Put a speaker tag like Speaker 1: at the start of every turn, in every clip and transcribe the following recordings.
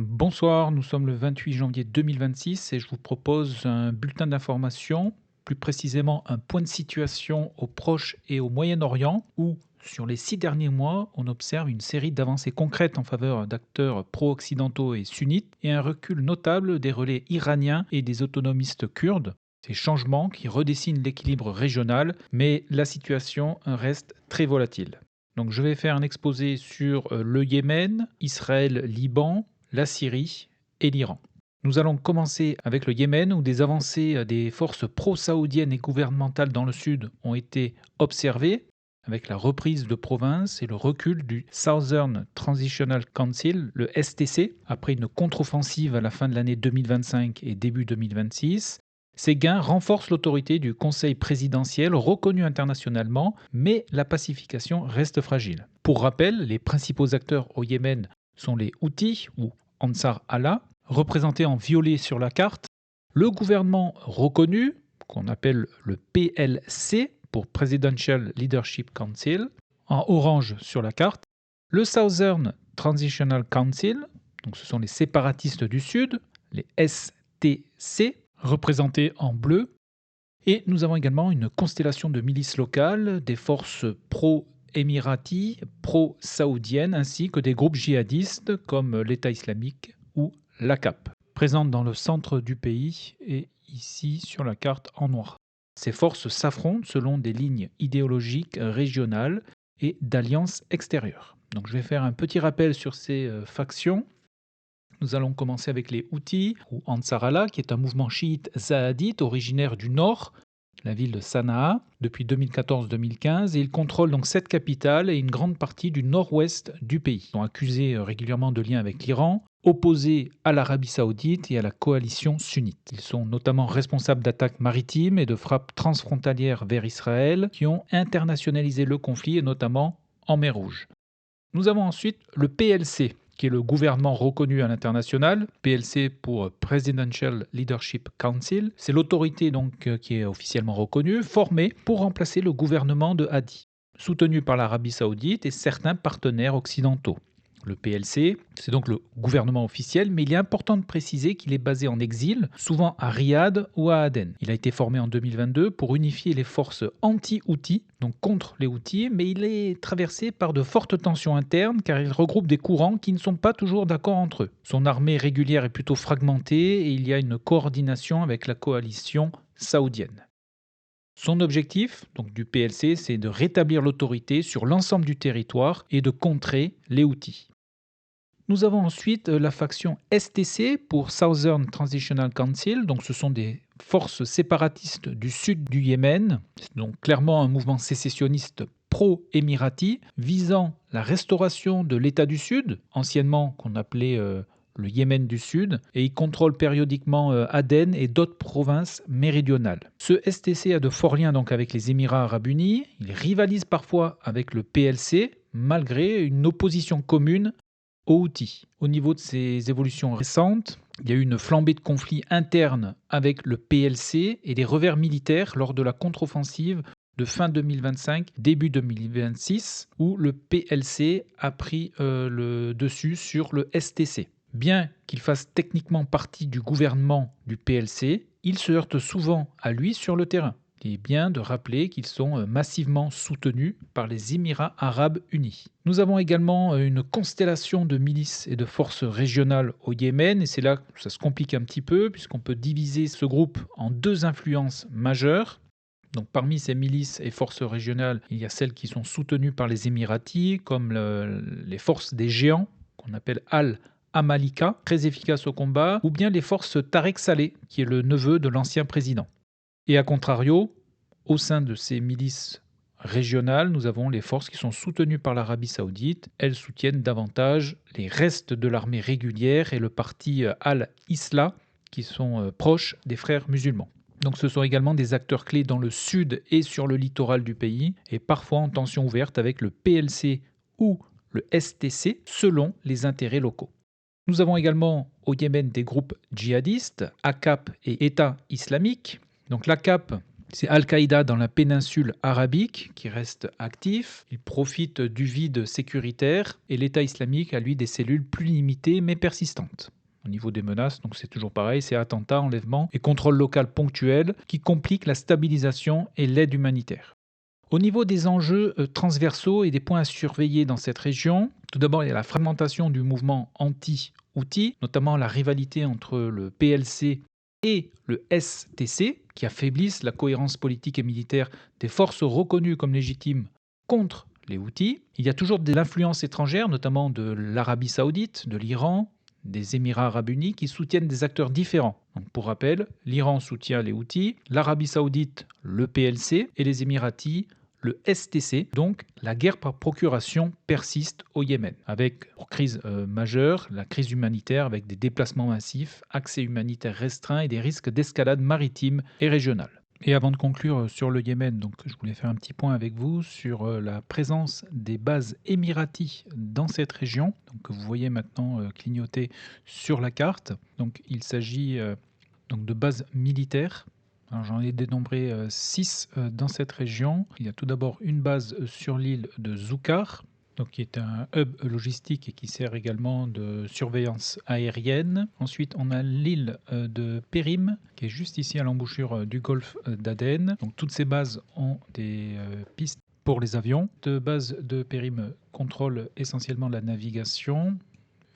Speaker 1: Bonsoir, nous sommes le 28 janvier 2026 et je vous propose un bulletin d'information, plus précisément un point de situation au Proche et au Moyen-Orient, où, sur les 6 derniers mois, on observe une série d'avancées concrètes en faveur d'acteurs pro-occidentaux et sunnites et un recul notable des relais iraniens et des autonomistes kurdes. Ces changements qui redessinent l'équilibre régional, mais la situation reste très volatile. Donc je vais faire un exposé sur le Yémen, Israël, Liban, la Syrie et l'Iran. Nous allons commencer avec le Yémen où des avancées des forces pro-saoudiennes et gouvernementales dans le sud ont été observées avec la reprise de provinces et le recul du Southern Transitional Council, le STC, après une contre-offensive à la fin de l'année 2025 et début 2026. Ces gains renforcent l'autorité du Conseil présidentiel reconnu internationalement, mais la pacification reste fragile. Pour rappel, les principaux acteurs au Yémen sont les Houthis ou Ansar Allah, représentés en violet sur la carte, le gouvernement reconnu, qu'on appelle le PLC pour Presidential Leadership Council, en orange sur la carte, le Southern Transitional Council, donc ce sont les séparatistes du Sud, les STC, représentés en bleu, et nous avons également une constellation de milices locales, des forces pro-émiraties, pro-saoudiennes, ainsi que des groupes djihadistes comme l'État islamique ou l'ACAP, présentes dans le centre du pays et ici sur la carte en noir. Ces forces s'affrontent selon des lignes idéologiques régionales et d'alliances extérieures. Donc je vais faire un petit rappel sur ces factions. Nous allons commencer avec les Houthis, ou Ansar Allah, qui est un mouvement chiite zahadite originaire du nord, la ville de Sanaa, depuis 2014-2015, et ils contrôlent donc cette capitale et une grande partie du nord-ouest du pays. Ils sont accusés régulièrement de liens avec l'Iran, opposés à l'Arabie saoudite et à la coalition sunnite. Ils sont notamment responsables d'attaques maritimes et de frappes transfrontalières vers Israël qui ont internationalisé le conflit, et notamment en mer Rouge. Nous avons ensuite le PLC, qui est le gouvernement reconnu à l'international, PLC pour Presidential Leadership Council. C'est l'autorité donc qui est officiellement reconnue, formée pour remplacer le gouvernement de Hadi, soutenu par l'Arabie saoudite et certains partenaires occidentaux. Le PLC, c'est donc le gouvernement officiel, mais il est important de préciser qu'il est basé en exil, souvent à Riyad ou à Aden. Il a été formé en 2022 pour unifier les forces anti-Houthis, donc contre les Houthis, mais il est traversé par de fortes tensions internes car il regroupe des courants qui ne sont pas toujours d'accord entre eux. Son armée régulière est plutôt fragmentée et il y a une coordination avec la coalition saoudienne. Son objectif, donc du PLC, c'est de rétablir l'autorité sur l'ensemble du territoire et de contrer les Houthis. Nous avons ensuite la faction STC pour Southern Transitional Council, donc ce sont des forces séparatistes du sud du Yémen, c'est donc clairement un mouvement sécessionniste pro-émirati visant la restauration de l'État du Sud, anciennement qu'on appelait le Yémen du Sud, et il contrôle périodiquement Aden et d'autres provinces méridionales. Ce STC a de forts liens donc avec les Émirats arabes unis, il rivalise parfois avec le PLC, malgré une opposition commune aux Houthis. Au niveau de ces évolutions récentes, il y a eu une flambée de conflits internes avec le PLC et des revers militaires lors de la contre-offensive de fin 2025, début 2026, où le PLC a pris le dessus sur le STC. Bien qu'il fasse techniquement partie du gouvernement du PLC, il se heurte souvent à lui sur le terrain. Il est bien de rappeler qu'ils sont massivement soutenus par les Émirats arabes unis. Nous avons également une constellation de milices et de forces régionales au Yémen, et c'est là que ça se complique un petit peu, puisqu'on peut diviser ce groupe en deux influences majeures. Donc parmi ces milices et forces régionales, il y a celles qui sont soutenues par les Émiratis, comme les forces des géants, qu'on appelle Al-Amalika, très efficaces au combat, ou bien les forces Tarek Saleh, qui est le neveu de l'ancien président. Et à contrario, au sein de ces milices régionales, nous avons les forces qui sont soutenues par l'Arabie saoudite. Elles soutiennent davantage les restes de l'armée régulière et le parti Al-Islah, qui sont proches des frères musulmans. Donc ce sont également des acteurs clés dans le sud et sur le littoral du pays, et parfois en tension ouverte avec le PLC ou le STC, selon les intérêts locaux. Nous avons également au Yémen des groupes djihadistes, ACAP et État islamique. Donc l'ACAP, C'est Al-Qaïda dans la péninsule arabique qui reste actif. Il profite du vide sécuritaire et l'État islamique a lui des cellules plus limitées mais persistantes. Au niveau des menaces, donc c'est toujours pareil, c'est attentats, enlèvements et contrôle local ponctuel qui compliquent la stabilisation et l'aide humanitaire. Au niveau des enjeux transversaux et des points à surveiller dans cette région, tout d'abord il y a la fragmentation du mouvement anti-Houthi, notamment la rivalité entre le PLC et le STC, qui affaiblissent la cohérence politique et militaire des forces reconnues comme légitimes contre les Houthis. Il y a toujours de l'influence étrangère, notamment de l'Arabie saoudite, de l'Iran, des Émirats arabes unis, qui soutiennent des acteurs différents. Donc, pour rappel, l'Iran soutient les Houthis, l'Arabie saoudite le PLC et les Émiratis le STC. Donc la guerre par procuration persiste au Yémen, avec pour crise majeure la crise humanitaire avec des déplacements massifs, accès humanitaire restreint et des risques d'escalade maritime et régionale. Et avant de conclure sur le Yémen, donc je voulais faire un petit point avec vous sur la présence des bases émiraties dans cette région, donc que vous voyez maintenant clignoter sur la carte. Donc il s'agit donc de bases militaires. Alors, j'en ai dénombré 6 dans cette région. Il y a tout d'abord une base sur l'île de Zoukar, donc qui est un hub logistique et qui sert également de surveillance aérienne. Ensuite, on a l'île de Périm, qui est juste ici à l'embouchure du golfe d'Aden. Donc toutes ces bases ont des pistes pour les avions. De base de Périm contrôle essentiellement la navigation,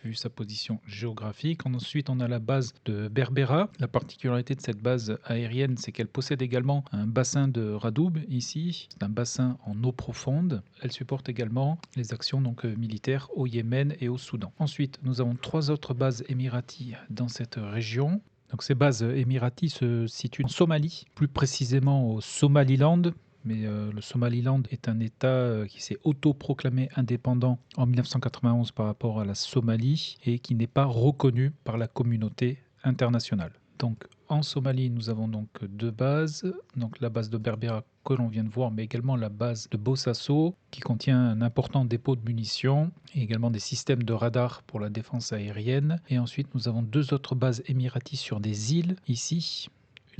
Speaker 1: vu sa position géographique. Ensuite, on a la base de Berbera. La particularité de cette base aérienne, c'est qu'elle possède également un bassin de Radoub ici. C'est un bassin en eau profonde. Elle supporte également les actions militaires au Yémen et au Soudan. Ensuite, nous avons 3 autres bases émiraties dans cette région. Donc, ces bases émiraties se situent en Somalie, plus précisément au Somaliland. Mais le Somaliland est un État qui s'est autoproclamé indépendant en 1991 par rapport à la Somalie et qui n'est pas reconnu par la communauté internationale. Donc en Somalie, nous avons donc 2 bases, donc la base de Berbera que l'on vient de voir, mais également la base de Bossasso qui contient un important dépôt de munitions et également des systèmes de radar pour la défense aérienne. Et ensuite, nous avons 2 autres bases émiraties sur des îles ici.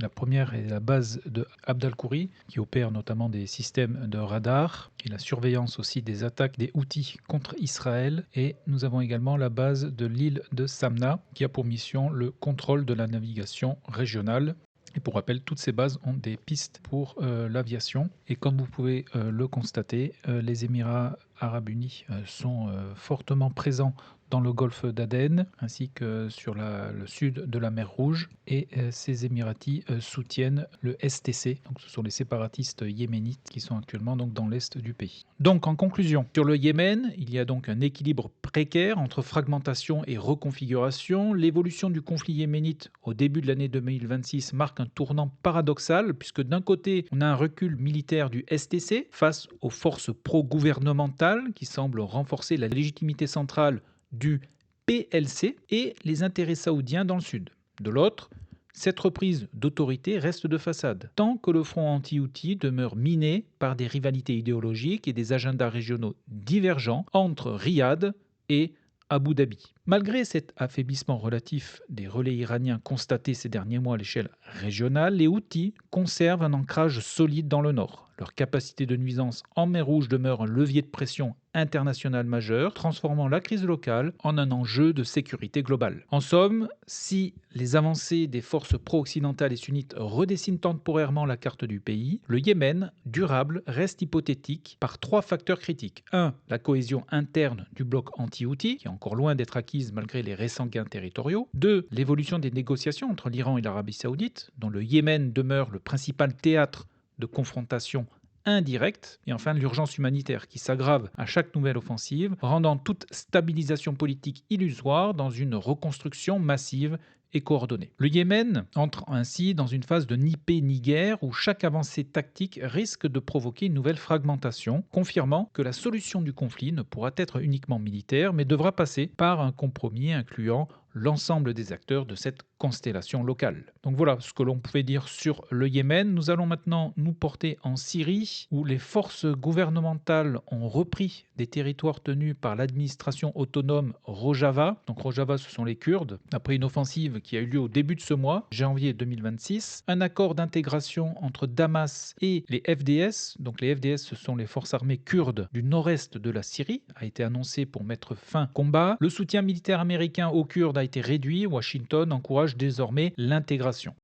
Speaker 1: La première est la base de Abd al-Khouri, qui opère notamment des systèmes de radar et la surveillance aussi des attaques des Houthis contre Israël. Et nous avons également la base de l'île de Samna, qui a pour mission le contrôle de la navigation régionale. Et pour rappel, toutes ces bases ont des pistes pour l'aviation. Et comme vous pouvez le constater, les Émirats arabes unis sont fortement présents dans le golfe d'Aden ainsi que sur le sud de la mer Rouge. Et ces Émiratis soutiennent le STC, donc ce sont les séparatistes yéménites qui sont actuellement donc dans l'est du pays. Donc en conclusion, sur le Yémen, il y a donc un équilibre précaire entre fragmentation et reconfiguration. L'évolution du conflit yéménite au début de l'année 2026 marque un tournant paradoxal puisque d'un côté, on a un recul militaire du STC face aux forces pro-gouvernementales qui semblent renforcer la légitimité centrale du PLC et les intérêts saoudiens dans le sud. De l'autre, cette reprise d'autorité reste de façade, tant que le front anti-Houthi demeure miné par des rivalités idéologiques et des agendas régionaux divergents entre Riyad et Abu Dhabi. Malgré cet affaiblissement relatif des relais iraniens constatés ces derniers mois à l'échelle régionale, les Houthis conservent un ancrage solide dans le nord. Leur capacité de nuisance en mer Rouge demeure un levier de pression international majeur, transformant la crise locale en un enjeu de sécurité globale. En somme, si les avancées des forces pro-occidentales et sunnites redessinent temporairement la carte du pays, le Yémen, durable, reste hypothétique par 3 facteurs critiques. 1. La cohésion interne du bloc anti-Houthi, qui est encore loin d'être acquise malgré les récents gains territoriaux. 2. L'évolution des négociations entre l'Iran et l'Arabie saoudite, dont le Yémen demeure le principal théâtre de confrontation indirecte. Et enfin, l'urgence humanitaire qui s'aggrave à chaque nouvelle offensive, rendant toute stabilisation politique illusoire dans une reconstruction massive et coordonnée. Le Yémen entre ainsi dans une phase de ni paix ni guerre où chaque avancée tactique risque de provoquer une nouvelle fragmentation, confirmant que la solution du conflit ne pourra être uniquement militaire mais devra passer par un compromis incluant l'ensemble des acteurs de cette constellation locale. Donc voilà ce que l'on pouvait dire sur le Yémen. Nous allons maintenant nous porter en Syrie, où les forces gouvernementales ont repris des territoires tenus par l'administration autonome Rojava. Donc Rojava, ce sont les Kurdes. Après une offensive qui a eu lieu au début de ce mois, janvier 2026, un accord d'intégration entre Damas et les FDS, donc les FDS, ce sont les forces armées kurdes du nord-est de la Syrie, a été annoncé pour mettre fin au combat. Le soutien militaire américain aux Kurdes a été réduit. Washington encourage désormais l'intégration.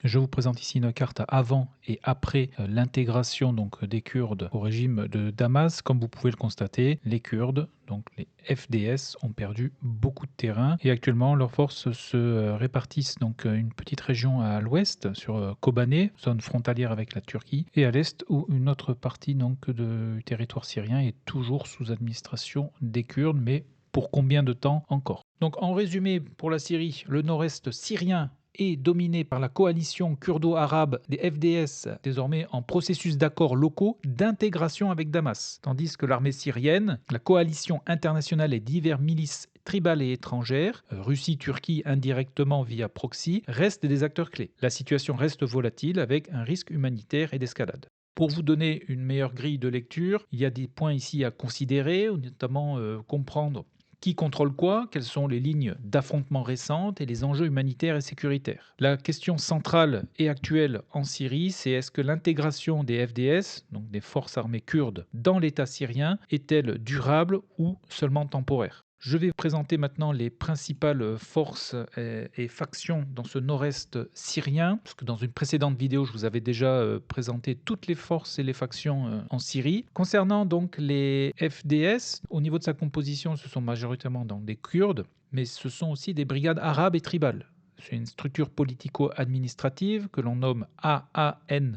Speaker 1: Je vous présente ici une carte avant et après l'intégration des Kurdes au régime de Damas. Comme vous pouvez le constater, les Kurdes, donc les FDS, ont perdu beaucoup de terrain et actuellement leurs forces se répartissent une petite région à l'ouest sur Kobané, zone frontalière avec la Turquie, et à l'est où une autre partie du territoire syrien est toujours sous administration des Kurdes, mais pour combien de temps encore? Donc en résumé, pour la Syrie, le nord-est syrien est dominé par la coalition kurdo-arabe des FDS, désormais en processus d'accords locaux d'intégration avec Damas, tandis que l'armée syrienne, la coalition internationale et divers milices tribales et étrangères, Russie, Turquie indirectement via proxy, restent des acteurs clés. La situation reste volatile avec un risque humanitaire et d'escalade. Pour vous donner une meilleure grille de lecture, il y a des points ici à considérer, notamment comprendre qui contrôle quoi, quelles sont les lignes d'affrontement récentes et les enjeux humanitaires et sécuritaires. La question centrale et actuelle en Syrie, c'est est-ce que l'intégration des FDS, donc des forces armées kurdes, dans l'État syrien est-elle durable ou seulement temporaire? Je vais vous présenter maintenant les principales forces et factions dans ce nord-est syrien, parce que dans une précédente vidéo, je vous avais déjà présenté toutes les forces et les factions en Syrie. Concernant donc les FDS, au niveau de sa composition, ce sont majoritairement des Kurdes, mais ce sont aussi des brigades arabes et tribales. C'est une structure politico-administrative que l'on nomme AANES,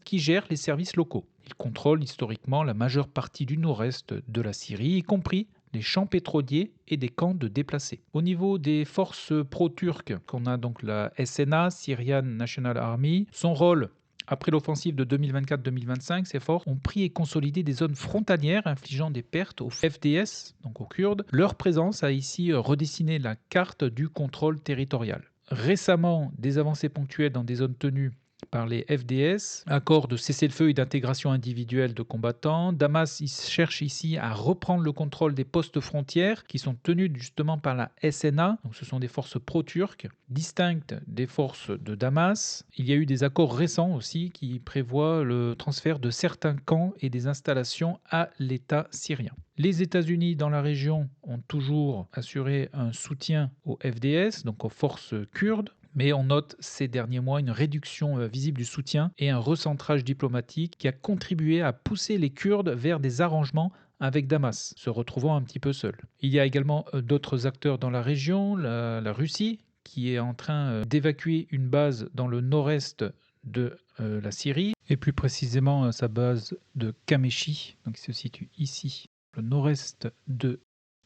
Speaker 1: qui gère les services locaux. Il contrôle historiquement la majeure partie du nord-est de la Syrie, y compris les champs pétroliers et des camps de déplacés. Au niveau des forces pro-turques, qu'on a donc la SNA, Syrian National Army, son rôle après l'offensive de 2024-2025, ces forces ont pris et consolidé des zones frontalières, infligeant des pertes aux FDS, donc aux Kurdes. Leur présence a ici redessiné la carte du contrôle territorial. Récemment, des avancées ponctuelles dans des zones tenues par les FDS, accord de cessez-le-feu et d'intégration individuelle de combattants. Damas cherche ici à reprendre le contrôle des postes frontières qui sont tenus justement par la SNA, donc ce sont des forces pro-turques, distinctes des forces de Damas. Il y a eu des accords récents aussi qui prévoient le transfert de certains camps et des installations à l'État syrien. Les États-Unis dans la région ont toujours assuré un soutien aux FDS, donc aux forces kurdes. Mais on note ces derniers mois une réduction visible du soutien et un recentrage diplomatique qui a contribué à pousser les Kurdes vers des arrangements avec Damas, se retrouvant un petit peu seuls. Il y a également d'autres acteurs dans la région, la Russie, qui est en train d'évacuer une base dans le nord-est de la Syrie, et plus précisément sa base de Kameshi, donc qui se situe ici, le nord-est de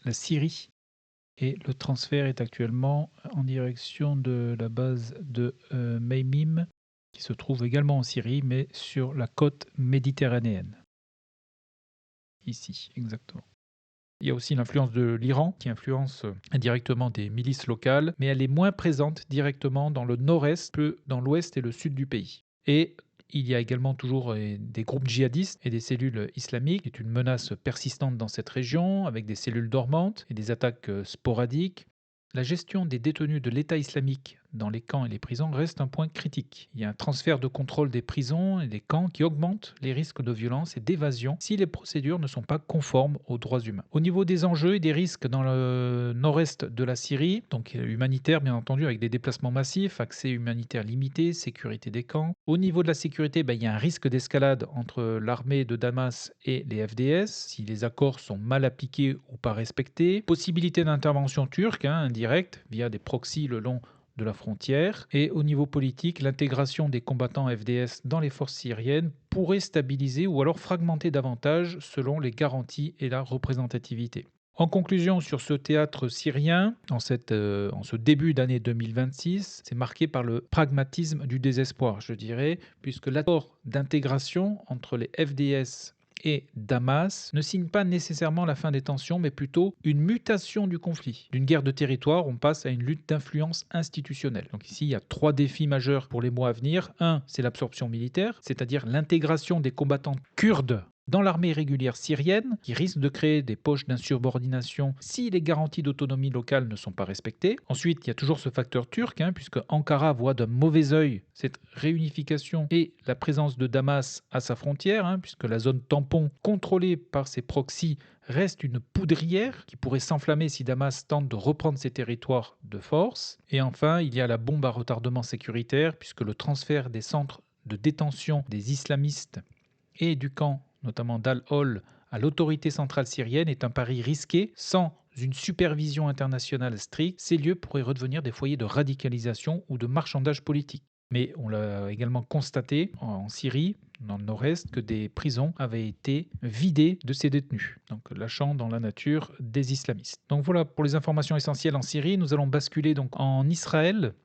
Speaker 1: la Syrie. Et le transfert est actuellement en direction de la base de Meymim, qui se trouve également en Syrie, mais sur la côte méditerranéenne. Ici, exactement. Il y a aussi l'influence de l'Iran, qui influence indirectement des milices locales, mais elle est moins présente directement dans le nord-est que dans l'ouest et le sud du pays. Et il y a également toujours des groupes djihadistes et des cellules islamiques, qui est une menace persistante dans cette région, avec des cellules dormantes et des attaques sporadiques. La gestion des détenus de l'État islamique dans les camps et les prisons reste un point critique. Il y a un transfert de contrôle des prisons et des camps qui augmente les risques de violence et d'évasion si les procédures ne sont pas conformes aux droits humains. Au niveau des enjeux et des risques dans le nord-est de la Syrie, donc humanitaire bien entendu avec des déplacements massifs, accès humanitaire limité, sécurité des camps. Au niveau de la sécurité, il y a un risque d'escalade entre l'armée de Damas et les FDS si les accords sont mal appliqués ou pas respectés. Possibilité d'intervention turque, indirecte, via des proxys le long de la frontière. Et au niveau politique, l'intégration des combattants FDS dans les forces syriennes pourrait stabiliser ou alors fragmenter davantage selon les garanties et la représentativité. En conclusion, sur ce théâtre syrien, en ce début d'année 2026, c'est marqué par le pragmatisme du désespoir, je dirais, puisque l'accord d'intégration entre les FDS et Damas ne signent pas nécessairement la fin des tensions, mais plutôt une mutation du conflit. D'une guerre de territoire, on passe à une lutte d'influence institutionnelle. Donc ici, il y a 3 défis majeurs pour les mois à venir. Un, c'est l'absorption militaire, c'est-à-dire l'intégration des combattants kurdes dans l'armée régulière syrienne, qui risque de créer des poches d'insubordination si les garanties d'autonomie locale ne sont pas respectées. Ensuite, il y a toujours ce facteur turc, puisque Ankara voit d'un mauvais œil cette réunification et la présence de Damas à sa frontière, puisque la zone tampon contrôlée par ses proxys reste une poudrière qui pourrait s'enflammer si Damas tente de reprendre ses territoires de force. Et enfin, il y a la bombe à retardement sécuritaire, puisque le transfert des centres de détention des islamistes et du camp, notamment d'Al-Hol, à l'autorité centrale syrienne est un pari risqué. Sans une supervision internationale stricte, ces lieux pourraient redevenir des foyers de radicalisation ou de marchandage politique. Mais on l'a également constaté en Syrie, dans le nord-est, que des prisons avaient été vidées de ces détenus, donc lâchant dans la nature des islamistes. Donc voilà pour les informations essentielles en Syrie. Nous allons basculer donc en Israël.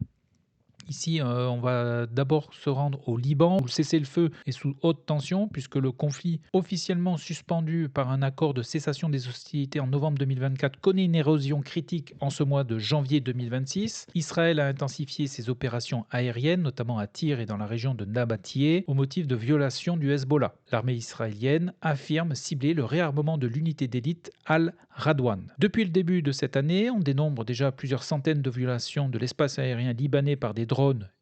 Speaker 1: Ici, on va d'abord se rendre au Liban, où le cessez-le-feu est sous haute tension, puisque le conflit, officiellement suspendu par un accord de cessation des hostilités en novembre 2024, connaît une érosion critique en ce mois de janvier 2026. Israël a intensifié ses opérations aériennes, notamment à Tyr et dans la région de Nabattieh, au motif de violation du Hezbollah. L'armée israélienne affirme cibler le réarmement de l'unité d'élite Al-Radwan. Depuis le début de cette année, on dénombre déjà plusieurs centaines de violations de l'espace aérien libanais par des drones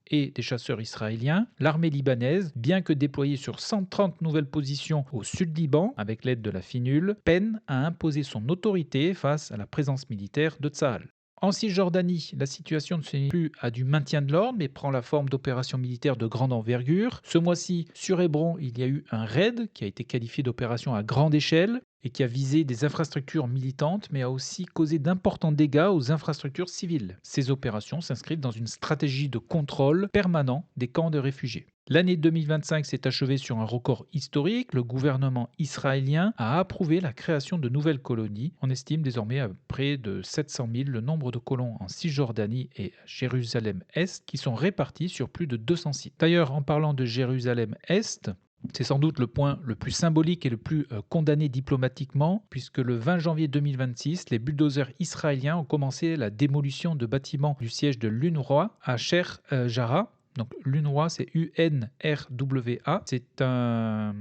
Speaker 1: et des chasseurs israéliens. L'armée libanaise, bien que déployée sur 130 nouvelles positions au sud Liban, avec l'aide de la FINUL, peine à imposer son autorité face à la présence militaire de Tsahal. En Cisjordanie, la situation ne se limite plus à du maintien de l'ordre, mais prend la forme d'opérations militaires de grande envergure. Ce mois-ci, sur Hébron, il y a eu un raid qui a été qualifié d'opération à grande échelle et qui a visé des infrastructures militantes, mais a aussi causé d'importants dégâts aux infrastructures civiles. Ces opérations s'inscrivent dans une stratégie de contrôle permanent des camps de réfugiés. L'année 2025 s'est achevée sur un record historique. Le gouvernement israélien a approuvé la création de nouvelles colonies. On estime désormais à près de 700 000 le nombre de colons en Cisjordanie et Jérusalem-Est qui sont répartis sur plus de 200 sites. D'ailleurs, en parlant de Jérusalem-Est, c'est sans doute le point le plus symbolique et le plus condamné diplomatiquement, puisque le 20 janvier 2026, les bulldozers israéliens ont commencé la démolition de bâtiments du siège de l'UNRWA à Sheikh Jarrah. Donc l'UNRWA, c'est UNRWA. C'est un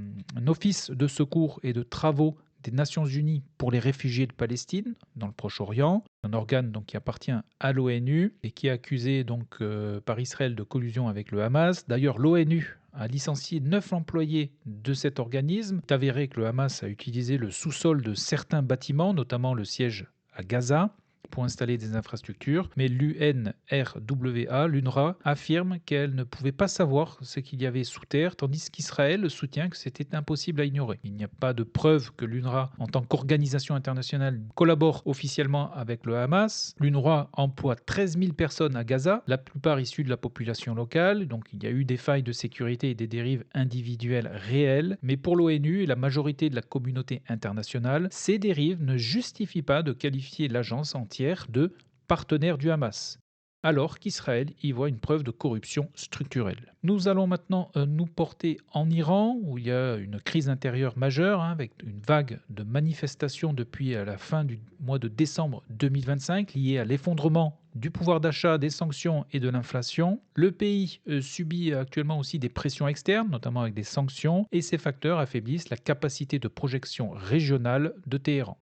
Speaker 1: office de secours et de travaux des Nations Unies pour les réfugiés de Palestine dans le Proche-Orient, un organe donc qui appartient à l'ONU et qui est accusé donc par Israël de collusion avec le Hamas. D'ailleurs, l'ONU a licencié 9 employés de cet organisme. Il est avéré que le Hamas a utilisé le sous-sol de certains bâtiments, notamment le siège à Gaza, pour installer des infrastructures, mais l'UNRWA, l'UNRWA, affirme qu'elle ne pouvait pas savoir ce qu'il y avait sous terre, tandis qu'Israël soutient que c'était impossible à ignorer. Il n'y a pas de preuve que l'UNRWA, en tant qu'organisation internationale, collabore officiellement avec le Hamas. L'UNRWA emploie 13 000 personnes à Gaza, la plupart issues de la population locale, donc il y a eu des failles de sécurité et des dérives individuelles réelles, mais pour l'ONU et la majorité de la communauté internationale, ces dérives ne justifient pas de qualifier l'agence entière de partenaire du Hamas, alors qu'Israël y voit une preuve de corruption structurelle. Nous allons maintenant nous porter en Iran, où il y a une crise intérieure majeure, avec une vague de manifestations depuis la fin du mois de décembre 2025, liée à l'effondrement du pouvoir d'achat, des sanctions et de l'inflation. Le pays subit actuellement aussi des pressions externes, notamment avec des sanctions, et ces facteurs affaiblissent la capacité de projection régionale de Téhéran.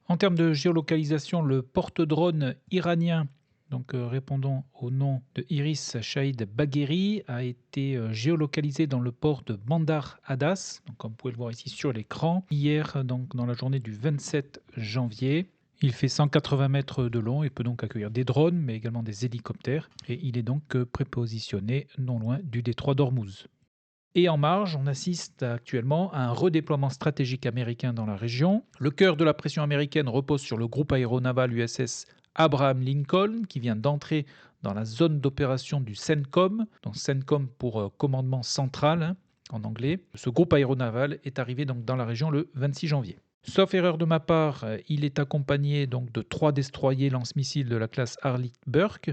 Speaker 1: En termes de géolocalisation, le porte-drone iranien, donc répondant au nom de Iris Shahid Bagheri, a été géolocalisé dans le port de Bandar Abbas, donc comme vous pouvez le voir ici sur l'écran, hier, donc dans la journée du 27 janvier. Il fait 180 mètres de long et peut donc accueillir des drones, mais également des hélicoptères. Et il est donc prépositionné non loin du détroit d'Ormuz. Et en marge, on assiste actuellement à un redéploiement stratégique américain dans la région. Le cœur de la pression américaine repose sur le groupe aéronaval USS Abraham Lincoln, qui vient d'entrer dans la zone d'opération du CENTCOM, donc CENTCOM pour commandement central en anglais. Ce groupe aéronaval est arrivé donc dans la région le 26 janvier. Sauf erreur de ma part, il est accompagné donc de 3 destroyers lance-missiles de la classe Arleigh Burke,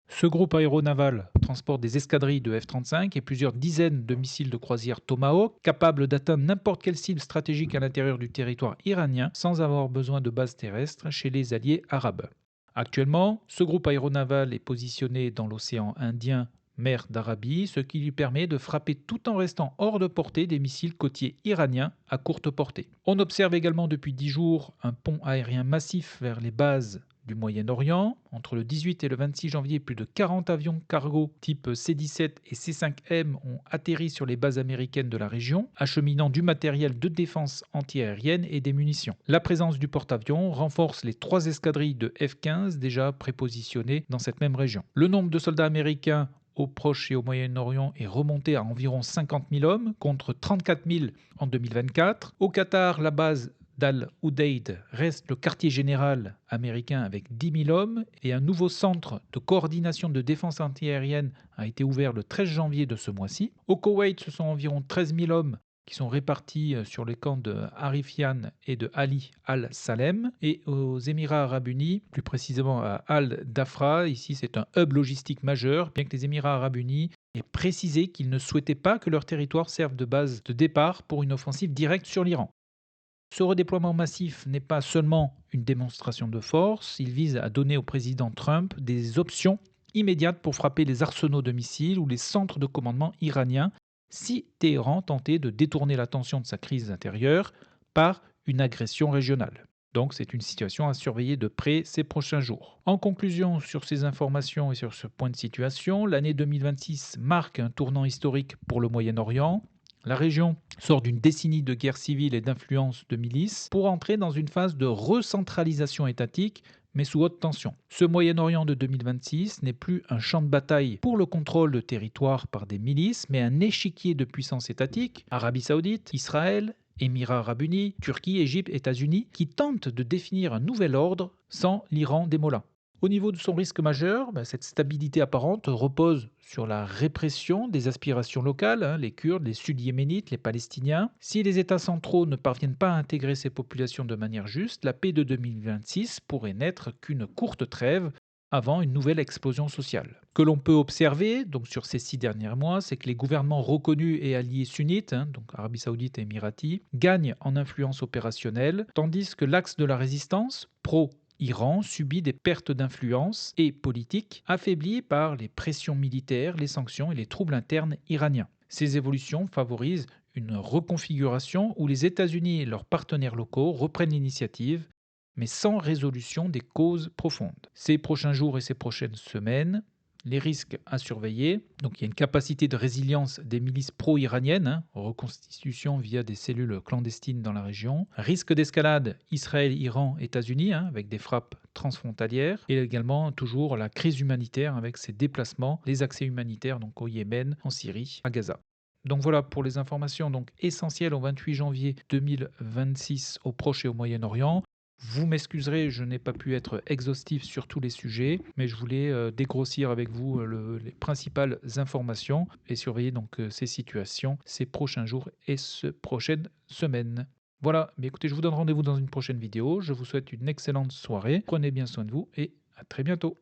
Speaker 1: Ce groupe aéronaval transporte des escadrilles de F-35 et plusieurs dizaines de missiles de croisière Tomahawk capables d'atteindre n'importe quelle cible stratégique à l'intérieur du territoire iranien sans avoir besoin de bases terrestres chez les alliés arabes. Actuellement, ce groupe aéronaval est positionné dans l'océan Indien, mer d'Arabie, ce qui lui permet de frapper tout en restant hors de portée des missiles côtiers iraniens à courte portée. On observe également depuis 10 jours un pont aérien massif vers les bases du Moyen-Orient. Entre le 18 et le 26 janvier, plus de 40 avions cargo type C-17 et C-5M ont atterri sur les bases américaines de la région, acheminant du matériel de défense antiaérienne et des munitions. La présence du porte-avions renforce les 3 escadrilles de F-15 déjà prépositionnées dans cette même région. Le nombre de soldats américains au Proche et au Moyen-Orient est remonté à environ 50 000 hommes contre 34 000 en 2024. Au Qatar, la base d'Al-Udeid reste le quartier général américain avec 10 000 hommes et un nouveau centre de coordination de défense antiaérienne a été ouvert le 13 janvier de ce mois-ci. Au Koweït, ce sont environ 13 000 hommes qui sont répartis sur les camps de Harifian et de Ali al-Salem. Et aux Émirats arabes unis, plus précisément à Al-Dhafra, ici c'est un hub logistique majeur, bien que les Émirats arabes unis aient précisé qu'ils ne souhaitaient pas que leur territoire serve de base de départ pour une offensive directe sur l'Iran. Ce redéploiement massif n'est pas seulement une démonstration de force, il vise à donner au président Trump des options immédiates pour frapper les arsenaux de missiles ou les centres de commandement iraniens si Téhéran tentait de détourner l'attention de sa crise intérieure par une agression régionale. Donc c'est une situation à surveiller de près ces prochains jours. En conclusion sur ces informations et sur ce point de situation, l'année 2026 marque un tournant historique pour le Moyen-Orient. La région sort d'une décennie de guerre civile et d'influence de milices pour entrer dans une phase de recentralisation étatique, mais sous haute tension. Ce Moyen-Orient de 2026 n'est plus un champ de bataille pour le contrôle de territoire par des milices, mais un échiquier de puissance étatique, Arabie Saoudite, Israël, Émirats arabes unis, Turquie, Égypte, États-Unis, qui tentent de définir un nouvel ordre sans l'Iran des mollahs. Au niveau de son risque majeur, cette stabilité apparente repose sur la répression des aspirations locales, les Kurdes, les Sud-Yéménites, les Palestiniens. Si les États centraux ne parviennent pas à intégrer ces populations de manière juste, la paix de 2026 pourrait n'être qu'une courte trêve avant une nouvelle explosion sociale. Ce que l'on peut observer donc sur ces 6 derniers mois, c'est que les gouvernements reconnus et alliés sunnites, donc Arabie Saoudite et Émiratis, gagnent en influence opérationnelle, tandis que l'axe de la résistance, pro-Iran, subit des pertes d'influence et politique affaiblies par les pressions militaires, les sanctions et les troubles internes iraniens. Ces évolutions favorisent une reconfiguration où les États-Unis et leurs partenaires locaux reprennent l'initiative, mais sans résolution des causes profondes. Ces prochains jours et ces prochaines semaines, les risques à surveiller. Donc il y a une capacité de résilience des milices pro-iraniennes, reconstitution via des cellules clandestines dans la région. Risque d'escalade Israël, Iran, États-Unis, avec des frappes transfrontalières. Et également toujours la crise humanitaire avec ses déplacements, les accès humanitaires donc au Yémen, en Syrie, à Gaza. Donc voilà pour les informations donc essentielles au 28 janvier 2026 au Proche et au Moyen-Orient. Vous m'excuserez, je n'ai pas pu être exhaustif sur tous les sujets, mais je voulais dégrossir avec vous les principales informations et surveiller donc ces situations ces prochains jours et ces prochaines semaines. Voilà, mais écoutez, je vous donne rendez-vous dans une prochaine vidéo. Je vous souhaite une excellente soirée. Prenez bien soin de vous et à très bientôt.